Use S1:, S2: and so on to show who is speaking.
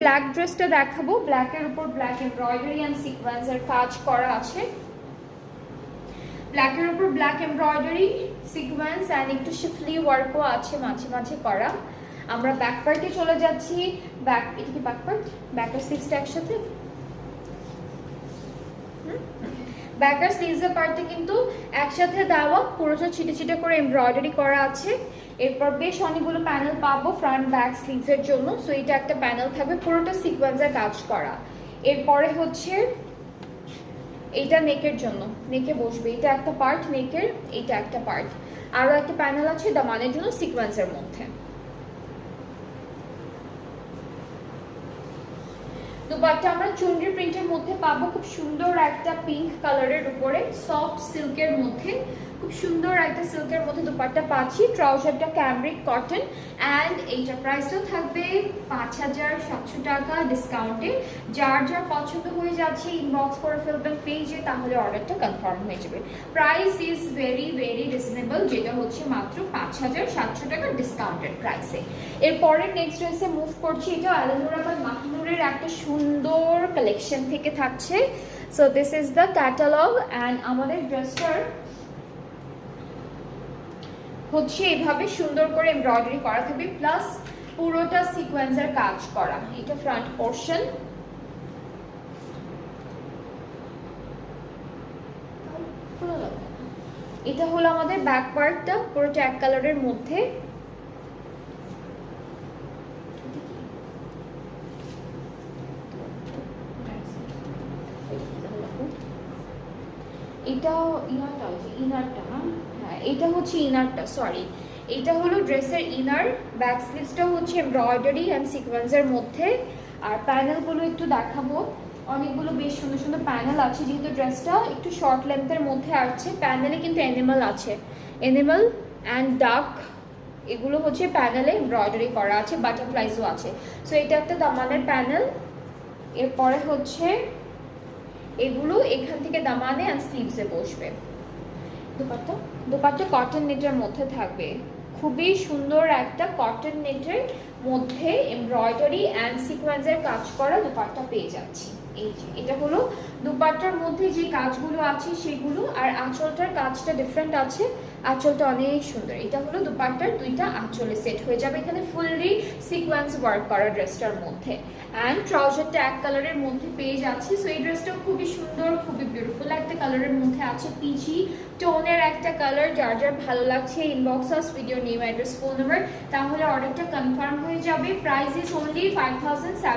S1: Black ড্রেসটা দেখাবো। ব্ল্যাকের উপর ব্ল্যাক এমব্রয়ডারি অ্যান্ড সিকোয়েন্সের কাজ করা আছে। ব্ল্যাকের উপর ব্ল্যাক এমব্রয়ডারি, সিকোয়েন্স অ্যান্ড একটু শিফলি ওয়ার্কও আছে মাঝে মাঝে করা। আমরা ব্যাক পার্টে চলে যাচ্ছি। এটা কি ব্যাক পার্ট? ব্যাকের স্লিভসটা একসাথে, ব্যাকের স্লিভসের পার্টে কিন্তু একসাথে দেওয়া, পুরোটা ছিটে ছিটে করে এমব্রয়ডারি করা আছে। এরপর বেশ অনেকগুলো প্যানেল পাবো ফ্রন্ট ব্যাক স্লিভসের জন্য। সো এটা একটা প্যানেল থাকবে, পুরোটা সিকোয়েন্সের কাজ করা। এরপরে হচ্ছে এইটা নেকের জন্য, নেকে বসবে, এটা একটা পার্ট নেকের, এইটা একটা পার্ট। আরও একটা প্যানেল আছে দামানের জন্য সিকোয়েন্সের মধ্যে। দুপাট্টা আমরা চুনরি প্রিন্টের মধ্যে পাবো, খুব সুন্দর একটা পিঙ্ক কালারের উপরে সফট সিল্কের মধ্যে, খুব সুন্দর একটা সিল্কের মধ্যে দুপাট্টা পাচ্ছি। ট্রাউজারটা ক্যামব্রিক কটন অ্যান্ড এইটা প্রাইসটাও থাকবে 5700 টাকা ডিসকাউন্টে। যার যার পছন্দ হয়ে যাচ্ছে ইনবক্স করে ফেলবেন পেজে, তাহলে অর্ডারটা কনফার্ম হয়ে যাবে। Price is very very reasonable, যেটা হচ্ছে মাত্র 5700 টাকা ডিসকাউন্টেড প্রাইসে। এরপরে নেক্সট ড্রেসে মুভ করছি। এটা আলানুর আবার মাহিনুরের একটা সুন্দর কালেকশন থেকে থাকছে। So this is the catalogue and আমাদের ড্রেসটার হচ্ছে এভাবে সুন্দর করে এমব্রয়ডারি করা থাকবে, প্লাস পুরোটা সিকোয়েন্সের কাজ করা। এটা ফ্রন্ট পোর্শন, এটা হলো আমাদের ব্যাক পার্টটা, পুরোটা এক কালারের মধ্যে। এটা ইনারটা হচ্ছে ইনারটা, হ্যাঁ এটা হচ্ছে ইনারটা, সরি এটা হলো ড্রেসের ইনার। ব্যাক স্লিভসটা হচ্ছে এমব্রয়ডারি অ্যান্ড সিকোয়েন্সের মধ্যে। আর প্যানেলগুলো একটু দেখাবো, অনেকগুলো বেশ সুন্দর সুন্দর প্যানেল আছে, যেহেতু ড্রেসটা একটু শর্ট লেন্থের মধ্যে আসছে। প্যানেলে কিন্তু অ্যানিমাল আছে, অ্যানিমাল অ্যান্ড ডাক, এগুলো হচ্ছে প্যানেলে এমব্রয়ডারি করা আছে, বাটারফ্লাইজও আছে। সো এটা একটা দামানের প্যানেল। এরপরে হচ্ছে এগুলো এখান থেকে দামানে আর স্লিভসে বসবে। দুপাট্টা কটন নেটের মধ্যে থাকবে, খুবই সুন্দর একটা কটন নেটের মধ্যে এমব্রয়ডারি অ্যান্ড সিকোয়েন্সের কাজ করা দুপাট্টা পেয়ে যাচ্ছি। এই যে এটা হলো দুপাট্টার মধ্যে যে কাজগুলো আছে সেগুলো, আর আঁচলটার কাজটা ডিফারেন্ট আছে, আঁচলটা অনেক সুন্দর। এটা হলো দুপাট্টার দুইটা আঁচলে সেট হয়ে যাবে, এখানে ফুললি সিকোয়েন্স ওয়ার্ক করা ড্রেসটার মধ্যে। অ্যান্ড ট্রাউজারটা এক কালারের মধ্যে পেয়ে যাচ্ছি। সো এই ড্রেসটা খুবই সুন্দর, খুবই বিউটিফুল একটা কালারের মধ্যে আছে, পিচি টোনের একটা কালার। যার যার ভালো লাগছে ইনবক্স আস video name address phone number, তাহলে অর্ডারটা কনফার্ম হয়ে যাবে। Price is only 5700